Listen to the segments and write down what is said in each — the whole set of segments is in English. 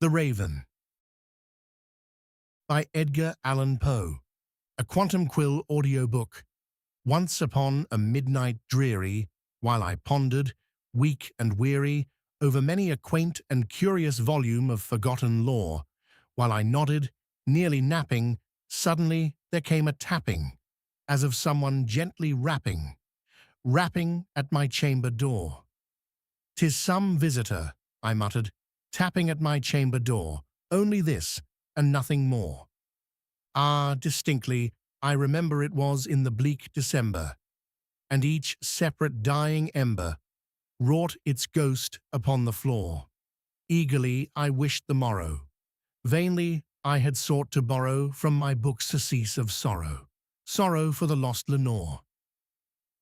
The Raven by Edgar Allan Poe, a Quantum Quill audiobook. Once upon a midnight dreary, while I pondered, weak and weary, over many a quaint and curious volume of forgotten lore, while I nodded, nearly napping, suddenly there came a tapping, as of someone gently rapping at my chamber door. "'Tis some visitor," I muttered, "tapping at my chamber door, only this, and nothing more." Ah, distinctly, I remember it was in the bleak December, and each separate dying ember wrought its ghost upon the floor. Eagerly I wished the morrow. Vainly I had sought to borrow from my book surcease of sorrow. Sorrow for the lost Lenore,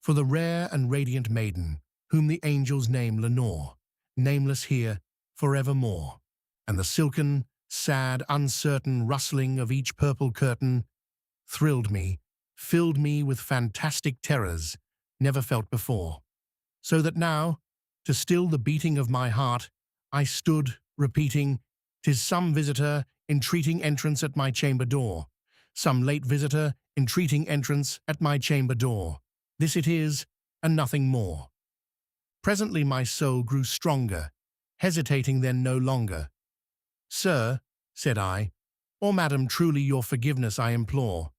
for the rare and radiant maiden, whom the angels name Lenore, nameless here forevermore. And the silken, sad, uncertain rustling of each purple curtain thrilled me, filled me with fantastic terrors never felt before. So that now, to still the beating of my heart, I stood, repeating, "'Tis some visitor entreating entrance at my chamber door. Some late visitor entreating entrance at my chamber door. This it is, and nothing more." Presently my soul grew stronger, hesitating then no longer. "Sir," said I, "or madam, truly your forgiveness I implore.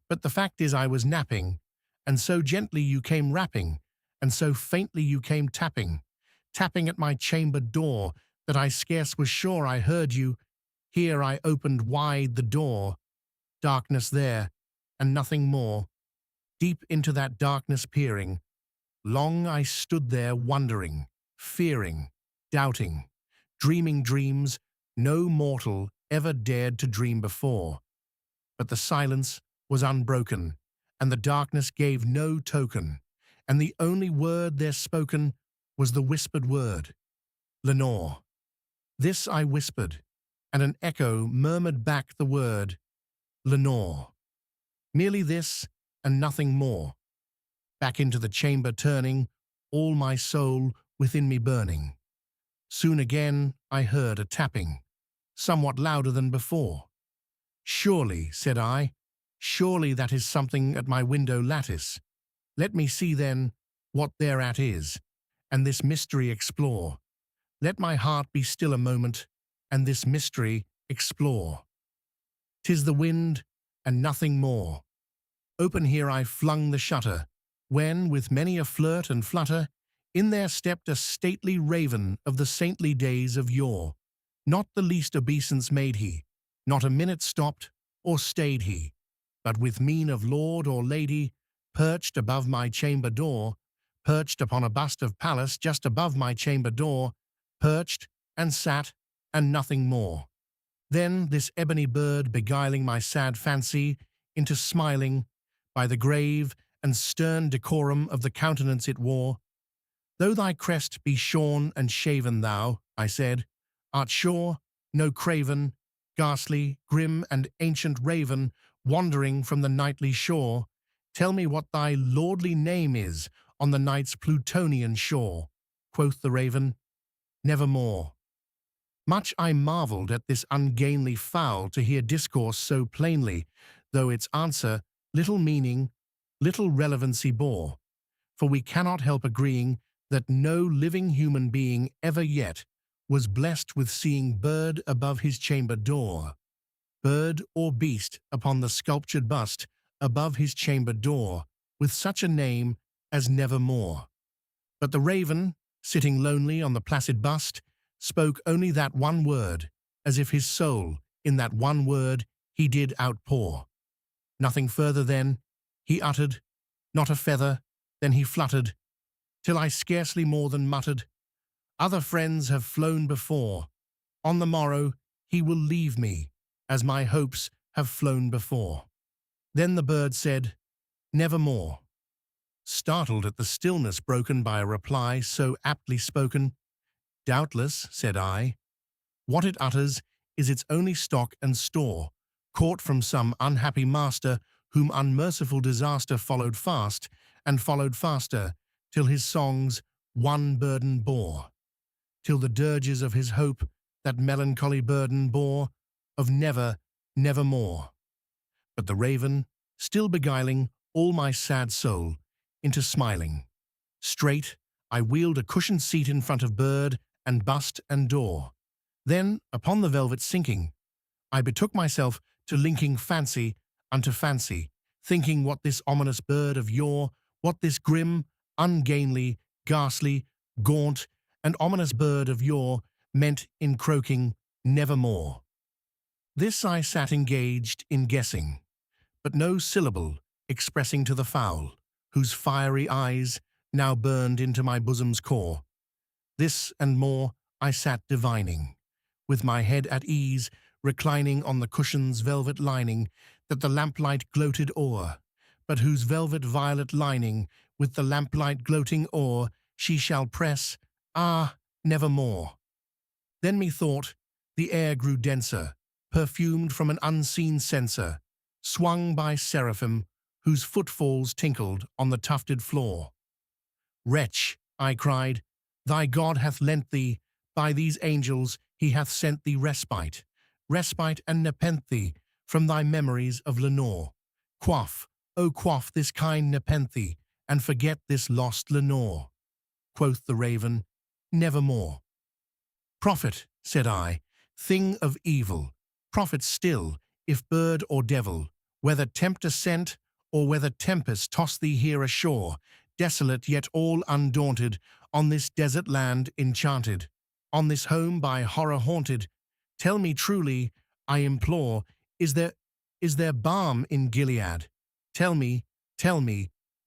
But the fact is I was napping, and so gently you came rapping, and so faintly you came tapping at my chamber door, that I scarce was sure I heard you. Here I opened wide the door. Darkness there, and nothing more. Deep into that darkness peering, long I stood there wondering, fearing, doubting, dreaming dreams no mortal ever dared to dream before. But the silence was unbroken, and the darkness gave no token, and the only word there spoken was the whispered word, Lenore. This I whispered, and an echo murmured back the word, Lenore. Merely this, and nothing more. Back into the chamber turning, all my soul within me burning. Soon again I heard a tapping, somewhat louder than before. "Surely," said I, "surely that is something at my window lattice. Let me see then what thereat is, and this mystery explore. Let my heart be still a moment, and this mystery explore. 'Tis the wind, and nothing more." Open here I flung the shutter, when, with many a flirt and flutter, in there stepped a stately raven of the saintly days of yore. Not the least obeisance made he, not a minute stopped or stayed he, but with mien of lord or lady, perched above my chamber door, perched upon a bust of Pallas just above my chamber door, perched and sat, and nothing more. Then this ebony bird beguiling my sad fancy into smiling, by the grave and stern decorum of the countenance it wore. "Though thy crest be shorn and shaven, thou," I said, "art sure, no craven, ghastly, grim, and ancient raven, wandering from the nightly shore. Tell me what thy lordly name is on the night's Plutonian shore." Quoth the raven, "Nevermore." Much I marvelled at this ungainly fowl to hear discourse so plainly, though its answer little meaning, little relevancy bore. For we cannot help agreeing that no living human being ever yet was blessed with seeing bird above his chamber door, bird or beast upon the sculptured bust above his chamber door, with such a name as Nevermore. But the raven, sitting lonely on the placid bust, spoke only that one word, as if his soul, in that one word, he did outpour. Nothing further then he uttered, not a feather, then he fluttered, till I scarcely more than muttered, "Other friends have flown before. On the morrow he will leave me, as my hopes have flown before." Then the bird said, "Nevermore." Startled at the stillness broken by a reply so aptly spoken, "Doubtless," said I, "what it utters is its only stock and store, caught from some unhappy master whom unmerciful disaster followed fast, and followed faster, till his songs one burden bore, till the dirges of his hope that melancholy burden bore of never, nevermore. But the raven, still beguiling all my sad soul into smiling. Straight, I wheeled a cushioned seat in front of bird and bust and door. Then, upon the velvet sinking, I betook myself to linking fancy unto fancy, thinking what this ominous bird of yore, what this grim, ungainly, ghastly, gaunt, and ominous bird of yore meant in croaking nevermore. This I sat engaged in guessing, but no syllable expressing to the fowl, whose fiery eyes now burned into my bosom's core. This and more I sat divining, with my head at ease, reclining on the cushion's velvet lining that the lamplight gloated o'er, but whose velvet violet lining with the lamplight gloating o'er she shall press, nevermore. Then methought the air grew denser, perfumed from an unseen censer, swung by seraphim whose footfalls tinkled on the tufted floor. Wretch, I cried, thy God hath lent thee, by these angels he hath sent thee respite, respite and nepenthe from thy memories of Lenore. Quaff, O quaff this kind nepenthe, and forget this lost Lenore. Quoth the raven, nevermore. Prophet, said I, thing of evil, prophet still, if bird or devil, whether tempter sent, or whether tempest toss thee here ashore, desolate yet all undaunted, on this desert land enchanted, on this home by horror haunted, tell me truly, I implore, is there balm in Gilead? Tell me,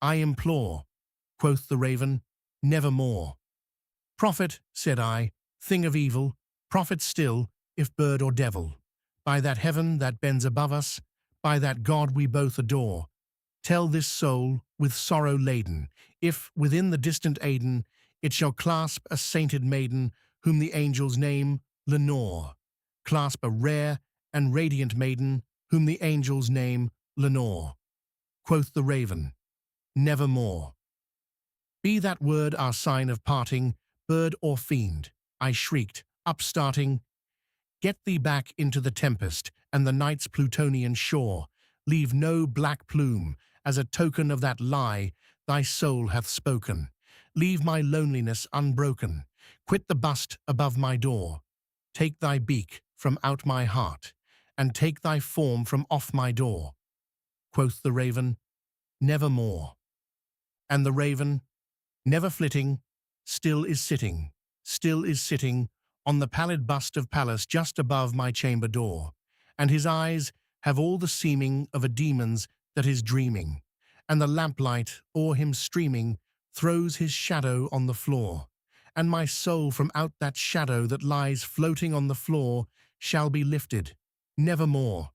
I implore. Quoth the raven, nevermore. Prophet, said I, thing of evil, prophet still, if bird or devil, by that heaven that bends above us, by that God we both adore, tell this soul, with sorrow laden, if, within the distant Aidenn, it shall clasp a sainted maiden, whom the angels name Lenore, clasp a rare and radiant maiden, whom the angels name Lenore. Quoth the raven, nevermore. Be that word our sign of parting, bird or fiend, I shrieked, upstarting. Get thee back into the tempest and the night's Plutonian shore. Leave no black plume as a token of that lie thy soul hath spoken. Leave my loneliness unbroken. Quit the bust above my door. Take thy beak from out my heart, and take thy form from off my door. Quoth the raven, nevermore. And the raven, never flitting, still is sitting on the pallid bust of Pallas just above my chamber door, and his eyes have all the seeming of a demon's that is dreaming, and the lamplight o'er him streaming throws his shadow on the floor, and my soul from out that shadow that lies floating on the floor shall be lifted, nevermore,